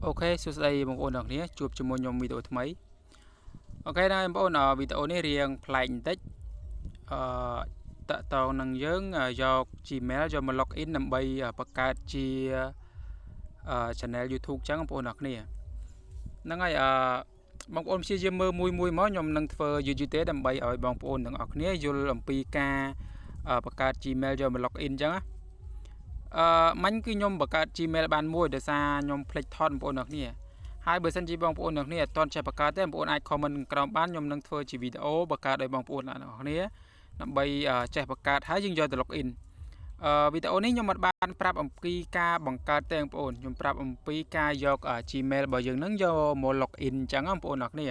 Ok, số đây một ôn này chụp cho một nhóm video mấy. Ok, đây một ôn video này riêng plain tích. Tạo tàu năng dưỡng do Gmail do mà login nằm bay bạc cát chi channel YouTube chẳng một ôn này. Năng ai bóng ôn sẽ mơ mùi máu nhóm năng phơ YouTube nằm bay ở bóng ôn năng này vô làm PK bạc cát Gmail do mà login chẳng á. Mình cứ nhom bạc Gmail ban mua để xa nhom play thon bộ nặc nè hai bữa sinh chỉ bằng bộ nặc nè toàn chạy bạcแต่bộ ai comment cầm bán nhom nâng phơi chỉ video bạc để bằng bộ nặc nè nằm bay chạy bạc hai dương giờ từ login videoนี้nhom mặt banប្រាប់អំពីការបង្កើតតែបងប្អូនខ្ញុំប្រាប់អំពីការយក Gmail របស់យើងនឹងយកមក login ចឹងបងប្អូនអ្នកនេះ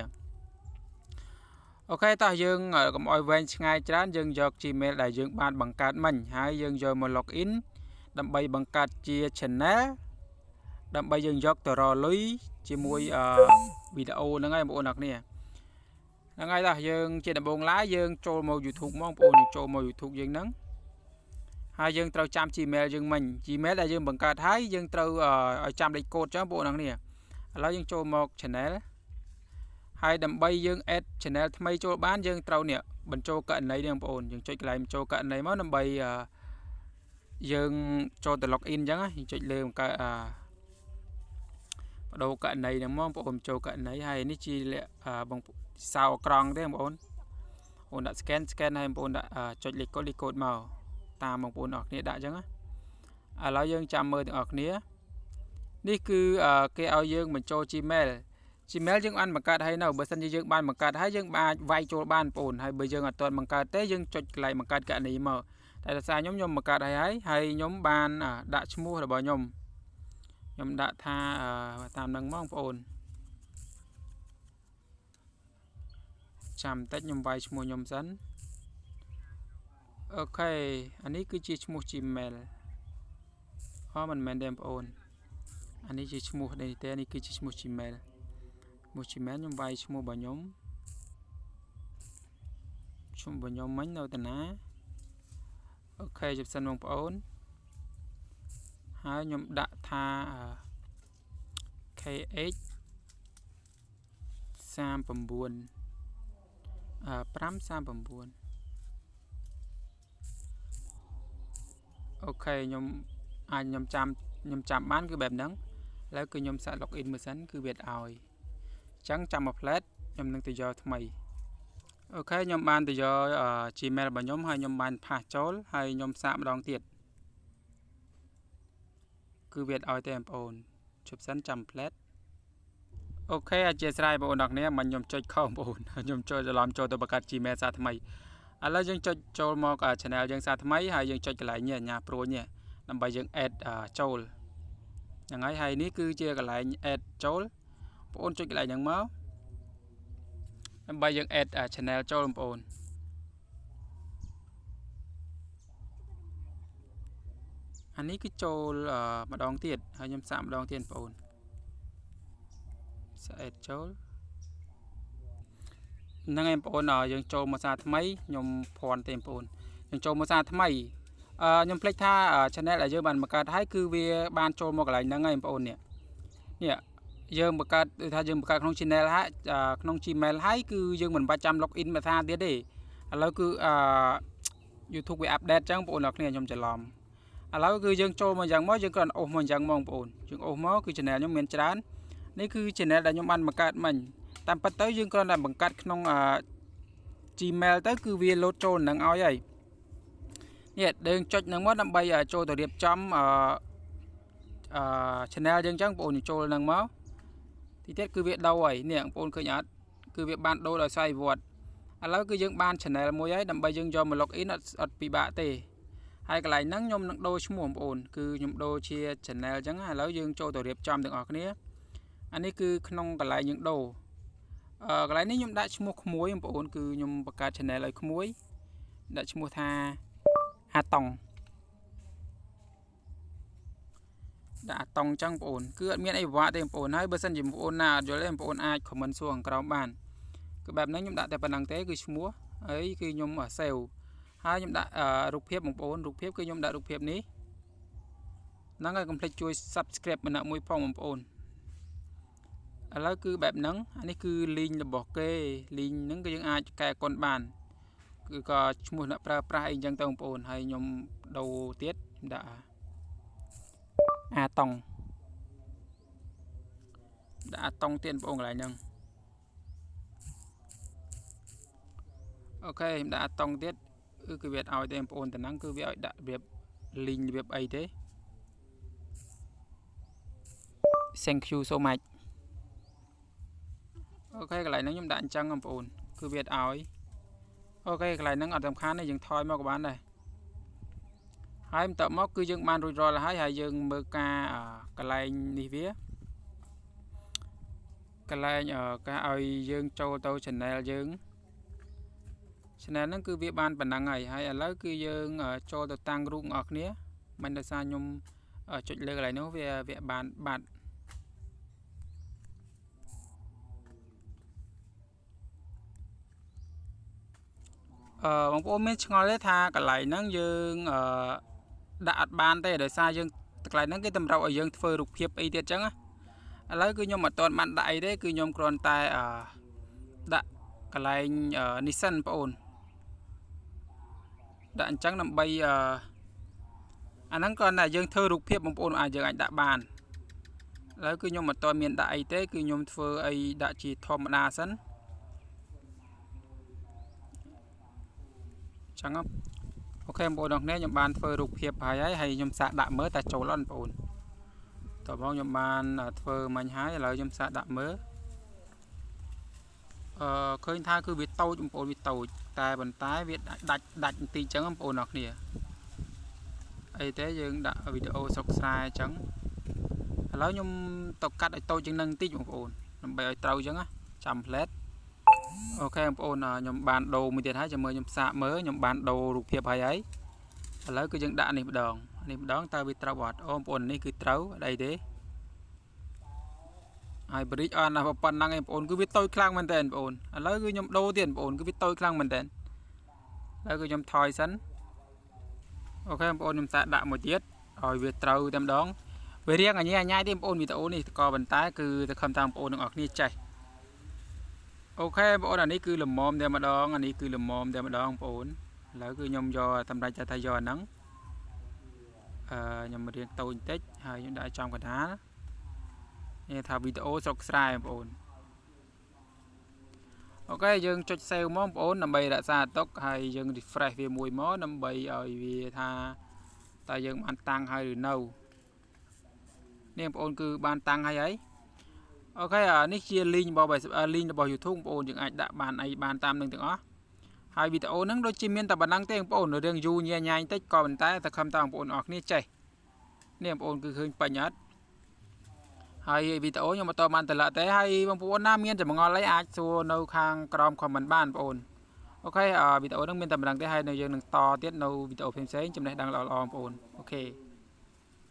អូខេតោះយើងកុំអោយវែងឆ្ងាយច្រើនយើងយក Gmail ដែលយើងបានបង្កើតមិញហើយយើងយកមក login ដើម្បីបង្កើតជា channel ដើម្បីយើងយកទៅរលុយជាមួយវីដេអូហ្នឹងហើយបងប្អូនអ្នកនេះហ្នឹងហើយតោះយើងជាដំបូងឡើយយើងចូលមក YouTube មកបងប្អូនចូលមក YouTube យើងហ្នឹងហើយយើងត្រូវចាំ Gmail យើងមិញ Gmail ដែលយើងបង្កើតហើយយើងត្រូវឲ្យចាំលេខកូដចឹងបងប្អូនអ្នកនេះឥឡូវយើងចូលមក channel ហើយដើម្បីយើង add channel ថ្មីចូលបានយើងត្រូវនេះបញ្ចូលករណីនេះបងប្អូនយើងចុចកន្លែងបញ្ចូលករណីមកដើម្បីយើងចូលទៅ login អញ្ចឹងយើងចុចលើបង្កើតបដូរករណីហ្នឹងមកបងប្អូនចូលករណីហើយនេះជាបងសៅអក្រង់ទេបងប្អូនអូនដាក់ scan ហើយបងប្អូនដាក់ចុចលេខកូដមកតាមបងប្អូនអរគ្នាដាក់អញ្ចឹងឥឡូវយើងចាំមើលទាំងអស់គ្នានេះគឺគេឲ្យយើងបញ្ចូល Gmail យើងបានបង្កើតហើយនៅបើសិនជាយើងបានបង្កើតហើយយើងអាចវាយចូលបានបងប្អូនហើយបើយើងអត់ទាន់បង្កើតទេយើងចុចកន្លែងបង្កើតករណីមកតែដោយសារខ្ញុំបង្កើតហើយខ្ញុំបានដាក់ឈ្មោះរបស់ខ្ញុំដាក់ថាតាមនឹងមកបងប្អូនចាំតិចខ្ញុំវាយឈ្មោះខ្ញុំសិនអូខេអានេះគឺជាឈ្មោះ Gmail មិនមែនទេបងប្អូនអានេះជាឈ្មោះនេះទេនេះគឺជាឈ្មោះ Gmail ខ្ញុំវាយឈ្មោះរបស់ខ្ញុំមិញនៅតាណាអូខេជិបសិនបងប្អូនហើយខ្ញុំដាក់ថា KH 39 539អូខេខ្ញុំចាំបានគឺបែបហ្នឹងឥឡូវគឺខ្ញុំសាក login មើលសិនគឺវាឲ្យអញ្ចឹងចាំមួយផ្លែតខ្ញុំនឹងទៅយកថ្មីអូខេខ្ញុំបានទៅយក Gmail របស់ខ្ញុំហើយខ្ញុំបានផាសចូលហើយខ្ញុំសាកម្ដងទៀតគឺវាឲ្យទេបងប្អូនជប់សិនចាំផ្លែតអូខេអធិស្ឋានបងប្អូនអ្នកនេះមិនខ្ញុំចុចខុសបងប្អូនខ្ញុំចូលច្រឡំចូលទៅបង្កើត Gmail សារថ្មីឥឡូវយើងចុចចូលមក channel យើងសារថ្មីហើយយើងចុចកន្លែងនេះអាញាព្រួយនេះដើម្បីយើង add ចូលហ្នឹងហើយនេះគឺជាកន្លែង add ចូលបងប្អូនចុចកន្លែងហ្នឹងមកដើម្បីយើង add channel ចូលបងប្អូនអានេះគឺចូលម្ដងទៀតហើយខ្ញុំសាកម្ដងទៀតបងប្អូនសាក add ចូលហ្នឹងហើយបងប្អូនយើងចូលមកសារថ្មីខ្ញុំភ័ន្តទេបងប្អូនយើងចូលមកសារថ្មីខ្ញុំភ្លេចថា channel ដែលយើងបានបង្កើតហើយគឺវាបានចូលមកកន្លែងហ្នឹងហើយបងប្អូននេះយើងបង្កើតដូចថាយើងបង្កើតក្នុង channel ហើយក្នុង Gmail ហើយគឺយើងមិនបាច់ចាំ login មកថាទៀតទេឥឡូវគឺYouTube វា update ចឹងបងប្អូនអ្នកគ្នាខ្ញុំច្រឡំឥឡូវគឺយើងចូលមកយ៉ាងមកយើងគ្រាន់អូសមកយ៉ាងមកបងប្អូនយើងអូសមកគឺ channel ខ្ញុំមានច្រើននេះគឺ channel ដែលខ្ញុំបានបង្កើតមិញតាមពិតទៅយើងគ្រាន់តែបង្កើតក្នុងGmail ទៅគឺវា load ចូលនឹងឲ្យហើយនេះយើងចុចនឹងមកដើម្បីចូលទៅរៀបចំ channel យើងចឹងបងប្អូនចូលនឹងមកទីទៀតគឺវាដូរហើយនេះបងប្អូនឃើញអត់គឺវាបានដូរដោយសារវត្តឥឡូវគឺយើងបាន channel មួយហើយដើម្បីយើងយកមក login អត់ពិបាកទេហើយកន្លែងហ្នឹងខ្ញុំនឹងដូរឈ្មោះបងប្អូនគឺខ្ញុំដូរជា channel ចឹងឥឡូវយើងចូលទៅរៀបចំទាំងអស់គ្នាអានេះគឺក្នុងកន្លែងយើងដូរកន្លែងនេះខ្ញុំដាក់ឈ្មោះក្មួយបងប្អូនគឺខ្ញុំបង្កើត channel ឲ្យក្មួយដាក់ឈ្មោះថាអាតុងដាក់អាតុងចឹងបងប្អូនគឺអត់មានអីពិបាកទេបងប្អូនហើយបើសិនជាបងប្អូនណាអត់យល់ទេបងប្អូនអាច comment សួរខាងក្រោមបានគឺបែបហ្នឹងខ្ញុំដាក់តែប៉ុណ្្នឹងទេគឺឈ្មោះហើយគឺខ្ញុំ save ហើយខ្ញុំដាក់រូបភាពបងប្អូនរូបភាពគឺខ្ញុំដាក់រូបភាពនេះហ្នឹងហើយកុំភ្លេចជួយ subscribe ម្នាក់មួយផងបងប្អូន ឥឡូវគឺបែបហ្នឹងអានេះគឺលីងរបស់គេលីងហ្នឹងគឺយើងអាចកែកុនបានគឺក៏ឈ្មោះអ្នកប្រើប្រាស់អីចឹងទៅបងប្អូនហើយខ្ញុំដូរទៀតដាក់អាតុងដាក់អាតុងទៀតបងប្អូនកន្លែងហ្នឹងអូខេខ្ញុំដាក់អាតុងទៀតគឺវាឲ្យទេបងប្អូនតំណឹងគឺវាឲ្យដាក់របៀបលីងរបៀបអីទេ Thank you so much អូខេកន្លែងហ្នឹងខ្ញុំដាក់អញ្ចឹងបងប្អូនគឺវាឲ្យអូខេកន្លែងហ្នឹងអត់សំខាន់ទេយើងថយមកក៏បានដែរហើយបន្ទាប់មកគឺយើងបានរួចរាល់ហើយយើងមើលការកន្លែងនេះវាកន្លែងការឲ្យយើងចូលទៅ channel យើង channel ហ្នឹងគឺវាបានប៉ុណ្ណឹងហើយឥឡូវគឺយើងចូលទៅតាំងរូបបងប្អូនគ្នាមិនដោយសារខ្ញុំចុចលើកន្លែងនោះវាបានបាត់បងប្អូនមានឆ្ងល់ទេថាកន្លែងហ្នឹងយើងដាក់អត់បានទេដោយសារយើងកន្លែងហ្នឹងគេតម្រូវឲ្យយើងធ្វើរូបភាពអីទៀតអញ្ចឹងឥឡូវគឺខ្ញុំអត់ទាន់បានដាក់អីទេគឺខ្ញុំគ្រាន់តែដាក់កន្លែងនេះសិនបងប្អូនដាក់អញ្ចឹងដើម្បីអាហ្នឹងគ្រាន់តែយើងធ្វើរូបភាពបងប្អូនយើងអាចដាក់បានឥឡូវគឺខ្ញុំអត់ទាន់មានដាក់អីទេគឺខ្ញុំធ្វើអីដាក់ជាធម្មតាសិនចឹងអូខេបងប្អូនទាំងគ្នាខ្ញុំបានធ្វើរូបភាពហើយខ្ញុំសាកដាក់មើលតែចូលអត់បងប្អូនតោះបងខ្ញុំបានធ្វើមិញហើយឥឡូវខ្ញុំសាកដាក់មើលឃើញថាគឺវាតូចបងប្អូនវាតូចតែប៉ុន្តែវាដាច់បន្តិចចឹងបងប្អូនទាំងគ្នាអីទេយើងដាក់វីដេអូស្រុកស្រែចឹងឥឡូវខ្ញុំទៅកាត់ឲ្យតូចជាងនឹងបន្តិចបងប្អូនដើម្បីឲ្យត្រូវចឹងណាចាំផ្លែតអូខេបងប្អូនខ្ញុំបានដូរមួយទៀតហើយចាំមើលខ្ញុំសាកមើលខ្ញុំបានដូររូបភាពហើយឥឡូវគឺយើងដាក់នេះម្ដងតើវាត្រូវអត់អូបងប្អូននេះគឺត្រូវអត់អីទេហើយបរិចអត់ណាប៉ុណ្ណឹងឯងបងប្អូនគឺវាតូចខ្លាំងមែនតើបងប្អូនឥឡូវគឺខ្ញុំដូរទៀតបងប្អូនគឺវាតូចខ្លាំងមែនតើឥឡូវគឺខ្ញុំថយសិនអូខេបងប្អូនខ្ញុំសាកដាក់មួយទៀតឲ្យវាត្រូវតែម្ដងវារៀងអញ្ញាយទេបងប្អូនវីដេអូនេះក៏ប៉ុន្តែគឺទៅខំតាមបងប្អូនទាំងអស់គ្នាចេះអូខេបងប្អូនអានេះគឺលំមតែម្ដងអានេះគឺលំមតែម្ដងបងប្អូនឥឡូវគឺខ្ញុំយកសម្រាប់ថាយកអាហ្នឹងខ្ញុំរៀងតូចបន្តិចហើយខ្ញុំដាក់ចំកណ្ដាលនេះថាវីដេអូស្រុកស្រែបងប្អូនអូខេយើងចុច save មកបងប្អូនដើម្បីរក្សាទុកហើយយើង refresh វាមួយមកដើម្បីឲ្យវាថាតើយើងបានតាំងហើយឬនៅនេះបងប្អូនគឺបានតាំងហើយអូខេនេះជា link របស់ YouTube បងប្អូនយើងអាចដាក់បានអីបានតាមនឹងទាំងអស់ហើយវីដេអូហ្នឹងដូចជាមានតែប៉ុណ្ណឹងទេបងប្អូនរឿងយូរញ៉ាញតិចក៏ប៉ុន្តែតែខំតាមបងប្អូនអរគ្នាចេះនេះបងប្អូនគឺឃើញពេញអត់ហើយវីដេអូខ្ញុំបន្តបានតលទេហើយបងប្អូនណាមានចម្ងល់អីអាចសួរនៅខាងក្រោម comment បានបងប្អូនអូខេវីដេអូហ្នឹងមានតែប៉ុណ្ណឹងទេហើយនៅយើងនឹងតទៀតនៅវីដេអូផ្សេងៗចំណេះដឹងល្អៗបងប្អូនអូខេ